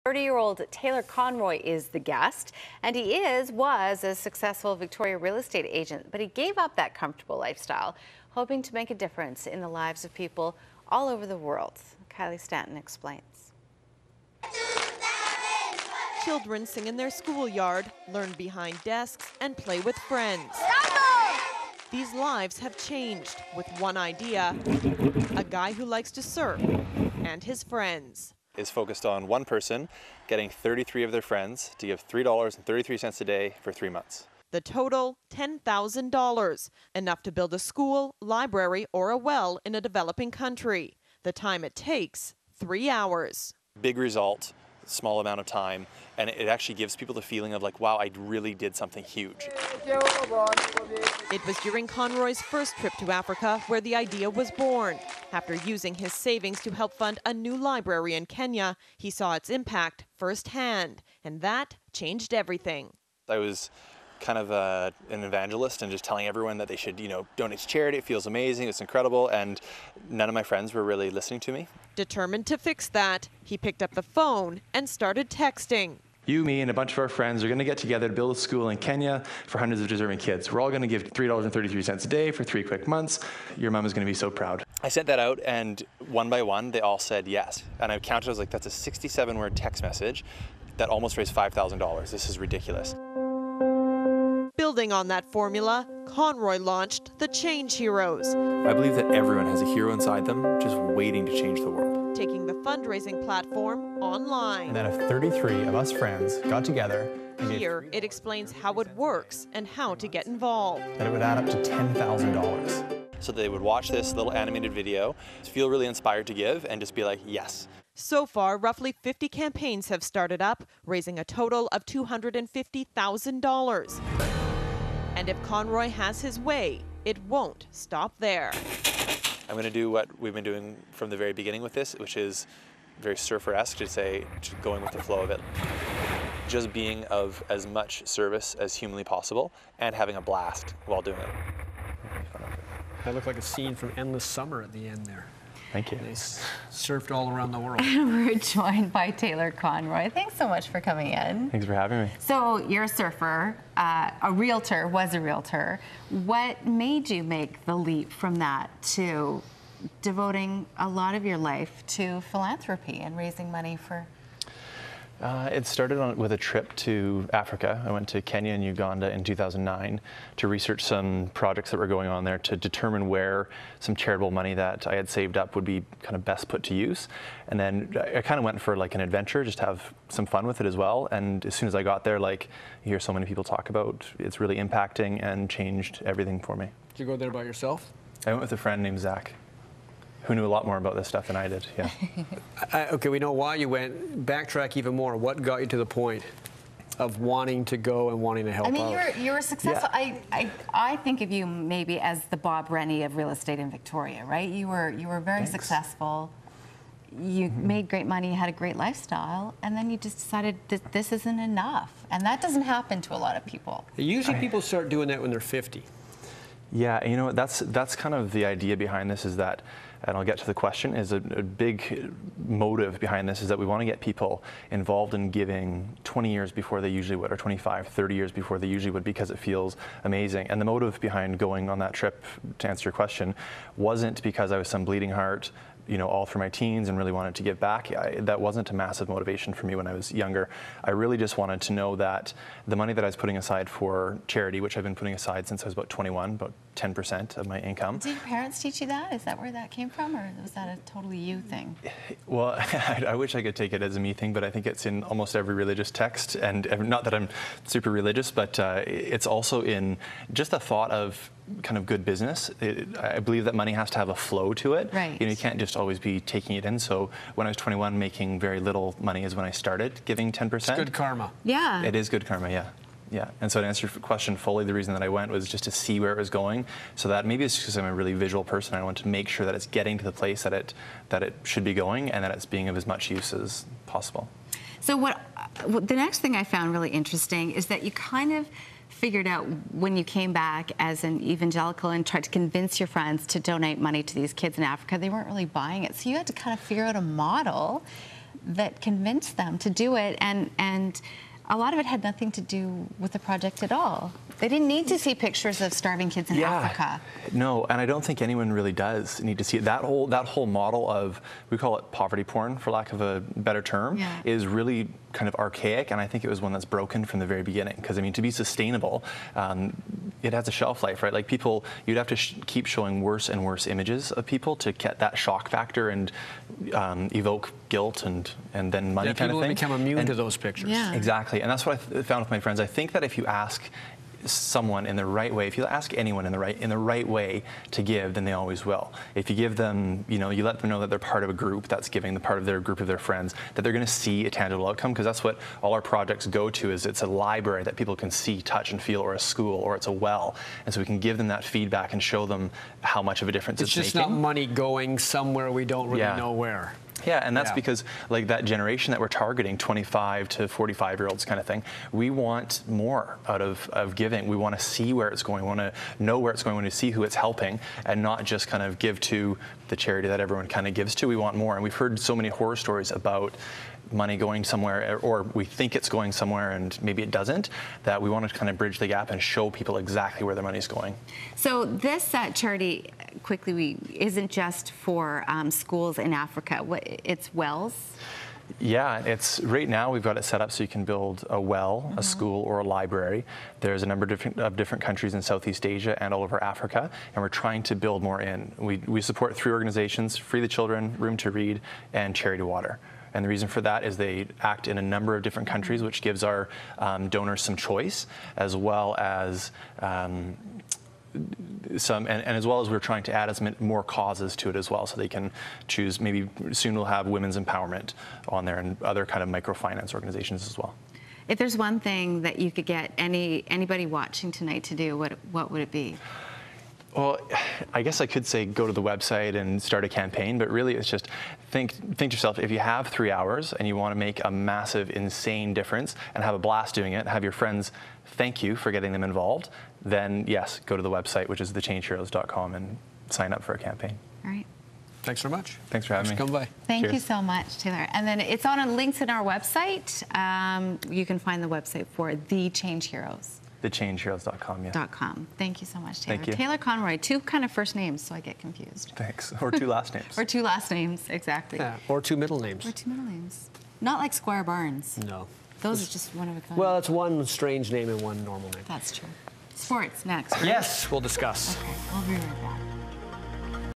30-year-old Taylor Conroy is the guest, and he was a successful Victoria real estate agent, but he gave up that comfortable lifestyle, hoping to make a difference in the lives of people all over the world. Kylie Stanton explains. Children sing in their schoolyard, learn behind desks, and play with friends. These lives have changed with one idea: a guy who likes to surf and his friends. Is focused on one person getting 33 of their friends to give $3.33 a day for 3 months. The total, $10,000, enough to build a school, library, or a well in a developing country. The time it takes, 3 hours. Big result, small amount of time, and it actually gives people the feeling of like, wow, I really did something huge. It was during Conroy's first trip to Africa where the idea was born. After using his savings to help fund a new library in Kenya, he saw its impact firsthand, and that changed everything. I was kind of an evangelist and just telling everyone that they should, donate to charity. It feels amazing, it's incredible, and none of my friends were really listening to me. Determined to fix that, he picked up the phone and started texting. You, me, and a bunch of our friends are going to get together to build a school in Kenya for hundreds of deserving kids. We're all going to give $3.33 a day for 3 quick months. Your mom is going to be so proud. I sent that out, and one by one, they all said yes. And I counted, I was like, that's a 67-word text message that almost raised $5,000. This is ridiculous. Building on that formula, Conroy launched the Change Heroes. I believe that everyone has a hero inside them just waiting to change the world. Taking the fundraising platform online. And then if 33 of us friends got together and Here, it explains how it works and how to get involved. that it would add up to $10,000. So they would watch this little animated video, feel really inspired to give, and just be like, yes. So far, roughly 50 campaigns have started up, raising a total of $250,000. And if Conroy has his way, it won't stop there. I'm going to do what we've been doing from the very beginning with this, which is very surfer-esque, to say, just going with the flow of it. Just being of as much service as humanly possible and having a blast while doing it. That looked like a scene from Endless Summer at the end there. Thank you. They surfed all around the world. We're joined by Taylor Conroy. Thanks so much for coming in. Thanks for having me. So you're a surfer, was a realtor. What made you make the leap from that to devoting a lot of your life to philanthropy and raising money for? It started with a trip to Africa. I went to Kenya and Uganda in 2009 to research some projects that were going on there to determine where some charitable money that I had saved up would be kind of best put to use. And then I kind of went for like an adventure, just to have some fun with it as well. And as soon as I got there, like you hear so many people talk about, it's really impacting and changed everything for me. Did you go there by yourself? I went with a friend named Zach, who knew a lot more about this stuff than I did, yeah. Okay, we know why you went. Backtrack even more. What got you to the point of wanting to go and wanting to help out? I mean, you were successful. Yeah. I think of you maybe as the Bob Rennie of real estate in Victoria, right? You were very successful. You made great money, you had a great lifestyle, and then you just decided that this isn't enough. And that doesn't happen to a lot of people. Usually people start doing that when they're 50. Yeah, and you know, that's kind of the idea behind this, is that, and I'll get to the question, is a big motive behind this is that we want to get people involved in giving 20 years before they usually would, or 25, 30 years before they usually would, because it feels amazing. And the motive behind going on that trip, to answer your question, wasn't because I was some bleeding heart, all through my teens and really wanted to give back. That wasn't a massive motivation for me when I was younger. I really just wanted to know that the money that I was putting aside for charity, which I've been putting aside since I was about 21, about 10% of my income. Did your parents teach you that? Is that where that came from, or was that a totally you thing? Well, I wish I could take it as a me thing, but I think it's in almost every religious text, and not that I'm super religious, but it's also in just the thought of kind of good business. I believe that money has to have a flow to it. Right. You can't just always be taking it in. So when I was 21, making very little money is when I started giving 10%. It's good karma. Yeah. It is good karma, yeah. Yeah, and so to answer your question fully, the reason that I went was just to see where it was going, so that maybe it's because I'm a really visual person. I want to make sure that it's getting to the place that it should be going, and that it's being of as much use as possible. So the next thing I found really interesting is that you kind of figured out when you came back as an evangelical and tried to convince your friends to donate money to these kids in Africa, they weren't really buying it. So you had to kind of figure out a model that convinced them to do it, and a lot of it had nothing to do with the project at all. They didn't need to see pictures of starving kids in Africa. No, and I don't think anyone really does need to see it. That whole model of, we call it poverty porn, for lack of a better term, is really kind of archaic, and I think it was one that's broken from the very beginning. Because I mean, to be sustainable, it has a shelf life, right? Like people, you'd have to keep showing worse and worse images of people to get that shock factor and evoke guilt and then money kind of thing. People become immune to those pictures. Yeah. Exactly, and that's what I found with my friends. I think that if you ask someone in the right way, if you ask anyone in the right way to give, then they always will. If you give them, you let them know that they're part of a group that's giving, the part of their group of their friends, that they're going to see a tangible outcome, because that's what all our projects go to, is it's a library that people can see, touch, and feel, or a school, or it's a well, and so we can give them that feedback and show them how much of a difference it's making. It's just not money going somewhere we don't really know where. Yeah, and that's because like that generation that we're targeting, 25 to 45-year-olds kind of thing, we want more out of giving. We want to see where it's going. We want to know where it's going. We want to see who it's helping, and not just kind of give to the charity that everyone kind of gives to. We want more. And we've heard so many horror stories about money going somewhere, or we think it's going somewhere and maybe it doesn't, that we want to kind of bridge the gap and show people exactly where their money's going. So this charity, quickly, isn't just for schools in Africa. It's wells? Yeah, it's right now we've got it set up so you can build a well, a school, or a library. There's a number of different countries in Southeast Asia and all over Africa, and we're trying to build more in. We support 3 organizations: Free the Children, Room to Read, and Charity Water. And the reason for that is they act in a number of different countries, which gives our donors some choice, as well as as well as we're trying to add more causes to it as well, so they can choose. Maybe soon we'll have women's empowerment on there and other kind of microfinance organizations as well. If there's one thing that you could get anybody watching tonight to do, what would it be? Well, I guess I could say go to the website and start a campaign, but really it's just think to yourself, if you have 3 hours and you want to make a massive, insane difference and have a blast doing it, have your friends thank you for getting them involved, then yes, go to the website, which is thechangeheroes.com, and sign up for a campaign. All right. Thanks very much. Thanks for having me. Come by. Thank you so much, Taylor. And then it's on links in our website. You can find the website for The Change Heroes. thechangeheroes.com, yeah. .com. Thank you so much, Taylor. Thank you. Taylor Conroy, 2 kind of first names, so I get confused. Thanks. Or 2 last names. Or 2 last names, exactly. Yeah, or 2 middle names. Or 2 middle names. Not like Squire Barnes. No. Those are just one of a kind. Well, it's one strange name and one normal name. That's true. Sports next. Right? Yes, we'll discuss. Okay, we'll be right back.